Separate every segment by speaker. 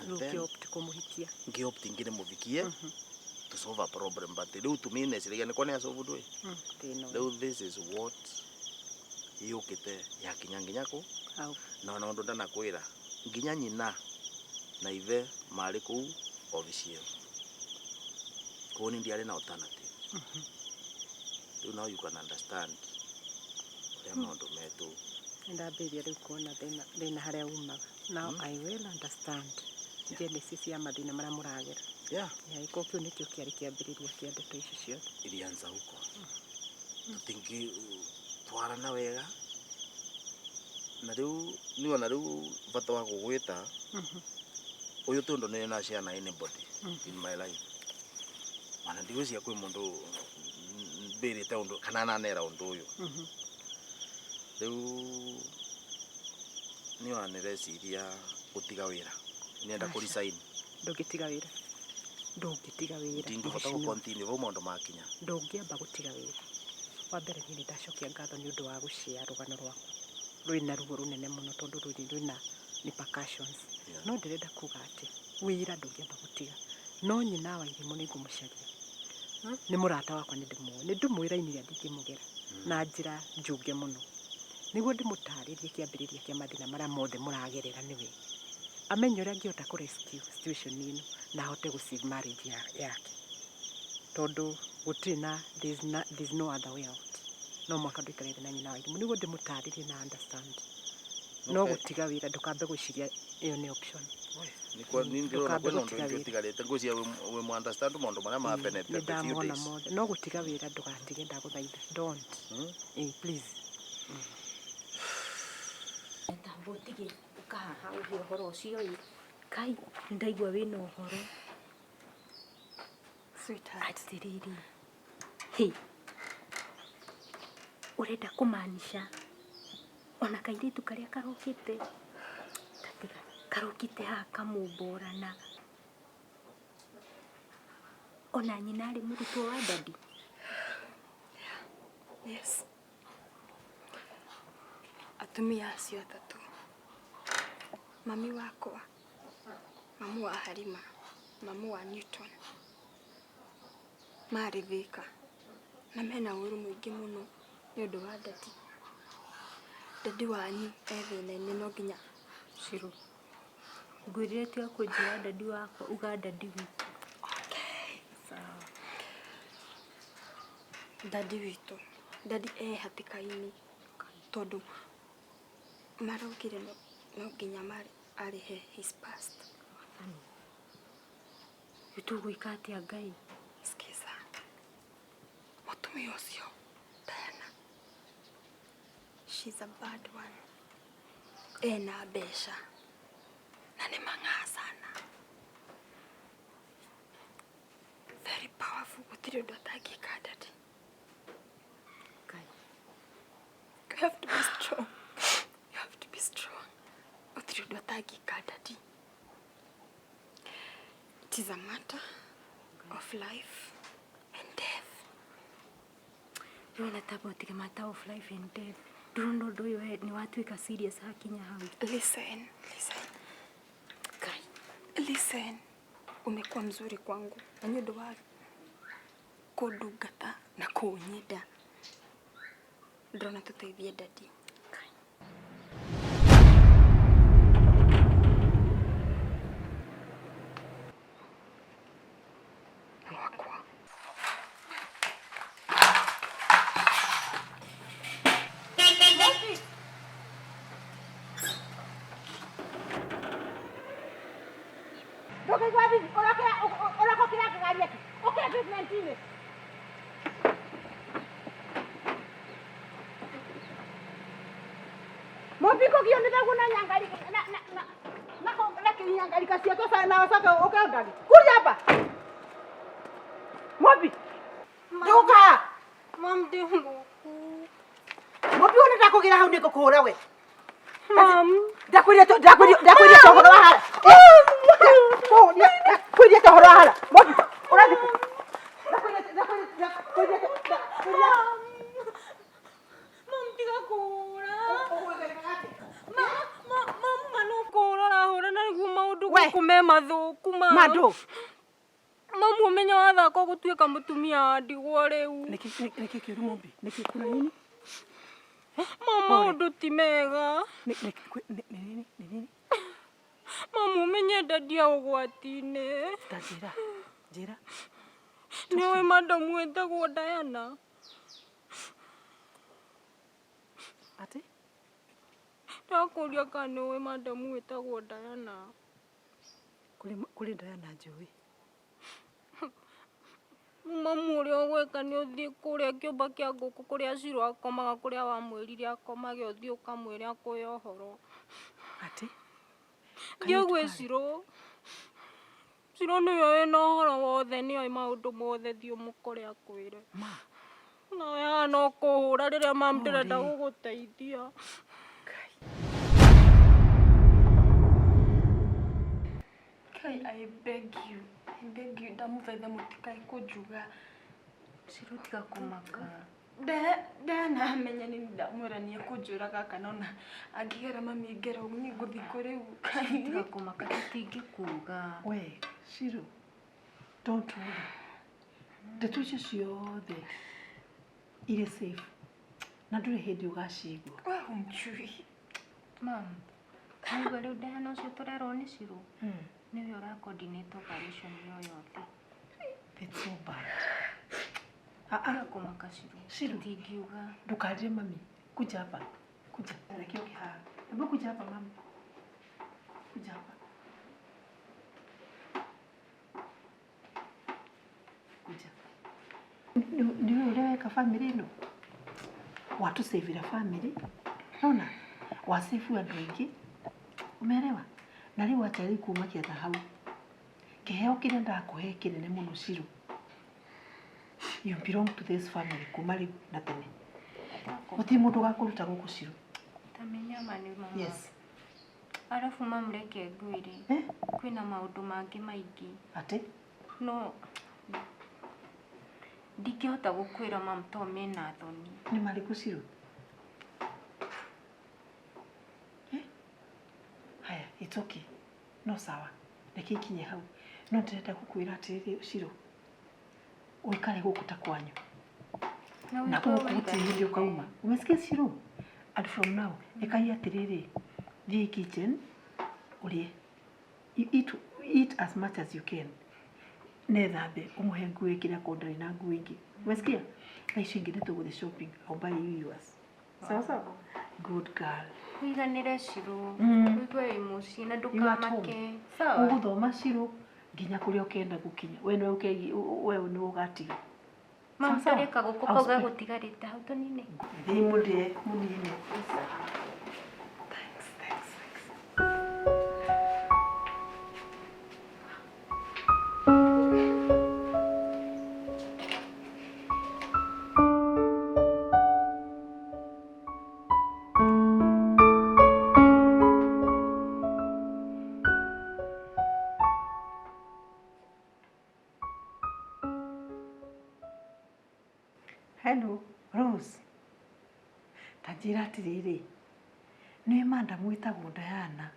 Speaker 1: and then kumuhikia
Speaker 2: ngiopt ngine muvikie to solve a problem, but leo tumine siligani kone asolve dwe leo this is what yukite ya kinyanginyako na ndo ndana kwira nginya nyina na ithe mari ku official koni ndiare na alternative. You know, you can understand the amount of metal
Speaker 1: and I be there kuona then haria umaga. Now I will understand genesis ya madina mara muragira iko kyo nikyo kiari kiambiriria kia ndeto ici ciothe
Speaker 2: ilianza huko. Tutingi twarana wega na riu niona riu bata wa kugwita uyu tondo ne na share na anybody in my life. Mana ndiwezi yakwe mundu bere ta undu kana na nera undu uyu riu niona ne resiria gutiga wira nienda ku resign
Speaker 1: ndugitiga wira
Speaker 2: ndingihota ku continue vo mondo makinya
Speaker 1: ndungiamba gutiga wira wa mbere ni ndacokia ngatho ni undu wa gucia rugano rwaku ruina rugo runene muno tondu ruina ni percussions no ndirenda kuga ati wira ndungiamba gutiga no nyina wa irimu ni ngumucaria ni murata wakwa ni ndimwira ini ya ndingimugera na njira njunge muno niguo ndimutaririe kiambiriria kia mathina mara mothe muragerera niwe amenye uria ngiota ku rescue situation ino na hote gu save marriage yake tondu gutina there's no other way out no mwaka nduikarire na nyina wa irimu niguo ndimutaririe na understand no gutiga wira ndukambe guciria iyo ni option
Speaker 2: ni kwa nini ndiro kweno ndo ngiotigarite ngucia we mu understand mondo mara ma benefit the few days
Speaker 1: no gutiga wira ndugatige ndaguthaitha don't please
Speaker 3: tambotige ukaha uhoro ucio kai ndaigua wina uhoro
Speaker 1: sweetheart
Speaker 3: atiriri hey urenda kumaanisha ona kairitu karia karokite karokite ha kamumborana ona nyina ari murutwo wa dadi.
Speaker 4: Yes, atumia acio atatu, mami wakwa, mamu wa Halima, mamu wa Newton, marithika na mena uru mwingi muno ni undu wa dadi wanyu ethine no nginya
Speaker 3: Shiro ngwirire tu akujira dadi wakwa uga dadi witu.
Speaker 4: Okay, sawa. Dadi witu, dadi hatikaini tondu marokire no nginya mari arihe his past.
Speaker 3: UTUKU ikati agai
Speaker 4: Skiza mutumia ucio Diana, she's a bad one. Ena besha na ni mang'aa sana, very powerful. Gutiri undu atangika dadi. You have to be strong. You have to be strong. Gutiri undu atangika dadi. It is a matter of life and death.
Speaker 3: You want to talk about the matter of life and death? Don't do you head ni watu ika serious hakinya hau.
Speaker 4: Listen.
Speaker 3: Kai.
Speaker 4: Listen. Umekuwa mzuri kwangu. Na nyodo wa kudugata na kunyida. Ndona tuteithie dadi.
Speaker 5: Mopiko kione takuna nyangali na kinyangali kasia to sana wasaka okaudagi. Kuja hapa. Mopi. Joka.
Speaker 4: Mom dembo.
Speaker 5: Mopi unataka kugira hau ndiko kuhura we.
Speaker 4: Mom.
Speaker 5: Dakuria to horo hala. Oh, kuria to horo hala. Mopi. Uradi. Dakuria.
Speaker 4: Mom tiga kura. Mama no kura na hora na guma udu.
Speaker 5: We
Speaker 3: kume mathuku ma.
Speaker 5: Mando.
Speaker 3: Mamu umenya wathaka gutuika mutumia ndigwo riu.
Speaker 5: Niki kiuru mombi. Niki kuna nini?
Speaker 3: Mama undu ti mega.
Speaker 5: Nini?
Speaker 3: Mamu umenya ndadia ugwati-ini.
Speaker 5: Njira.
Speaker 3: Niwe madamu wetagwo Diana.
Speaker 5: Ati?
Speaker 3: Ndakuria kana niwe madamu wetagwo Diana.
Speaker 5: Kuri Diana njui.
Speaker 3: Mamu uria ugweka ni uthie kuria kiumba kia nguku kuria Ciro akomaga kuria wamwirire akomage uthie ukamwire akuye uhoro.
Speaker 5: Ati?
Speaker 3: Thie gwi Ciro. Ciro niwe wina uhoro wothe ni oi maundu mothe thie umukore akwire.
Speaker 5: Ma.
Speaker 3: Nawe hana ukuhura riria mamu ndirenda guguteithia.
Speaker 4: Kai, I beg you, ndamuthaitha mutikai kunjuga.
Speaker 3: Ciro tiga kumaka.
Speaker 4: Diana amenya ni ndamwira ni ekunjuraga kana ona angigera mami ngera ugu ni nguthi kuri u.
Speaker 3: Tiga kumaka tutingikuga.
Speaker 5: We, Ciro. Don't worry. Ndeto icio ciothe irĩ safe. Na ndũrĩ hĩndĩ ũgacigwo.
Speaker 4: Njui.
Speaker 3: Mam, nĩguo rĩu Diana ũcio tũrerwo nĩ Ciro. Niwe ũra-coordinate operation ĩyo yothe.
Speaker 5: That's so bad.
Speaker 3: Tiga kumaka Ciro. Tutingiuga.
Speaker 5: Ndukarire mami. Kuja hapa. Kuja. Rekea ukihaa. Hebu kuja hapa mami. Kuja hapa. Kuja. Niwe uliweka family ino. Watu savira family. Naona? Wasifu andu aingi. Umeelewa? Na riu acha riu kuma kiatha hau. Kiheo kiria ndakuhe kinene muno Ciro. You belong to this family kuma riu na tene. Uti mundu gakuruta guku Ciro.
Speaker 3: Tamenya mani mama.
Speaker 5: Yes.
Speaker 3: Arafu mamreke ngwire. Kwina maundu mangi maingi.
Speaker 5: Ati?
Speaker 3: No. Ndingihota gukwira mam to mena thoni.
Speaker 5: Ni mariku Ciro? Haya, it's okay. No sawa. Reke ikinye hau. No ndirenda gukwira atiri Ciro. Uikare guku ta kwanyu. Na gukuti hindi ukauma. Umesikia Ciro? And from now, ekai atiriri. Thie kitchen. Urie. Eat as much as you can. Nethambe umuhe nguo ikira kondari na nguo ingi. Umesikia? Na icio ingĩ nĩtũgũthiĩ shopping. I'll buy you yours. Sawa sawa? Good girl.
Speaker 3: Wiganire Ciro. Wigue wĩ mũciĩ na ndũkamake. Sawa?
Speaker 5: Ũgũthoma Ciro nginya kũrĩa ũkenda gũkinya. We nĩ ũgatiga.
Speaker 3: Mam tareka gũkũ kauga gũtigarĩte hau tũnini.
Speaker 5: Thiĩ mũrĩe mũnini. Hello, Rose. Tanjira atiriri. Nĩ madam wĩtagwo Diana.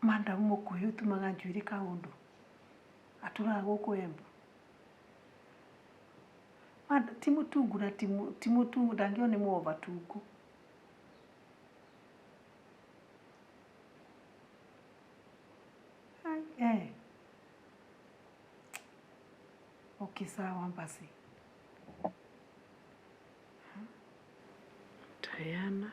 Speaker 5: Madam mũkũyũ ũtumaga njuĩrĩ kaũndũ. Atũraga gũkũ Embu. Ti mũtungu na ti mũtungu ndangĩona nĩ mũovatungu. Okay, sawa basi. Diana.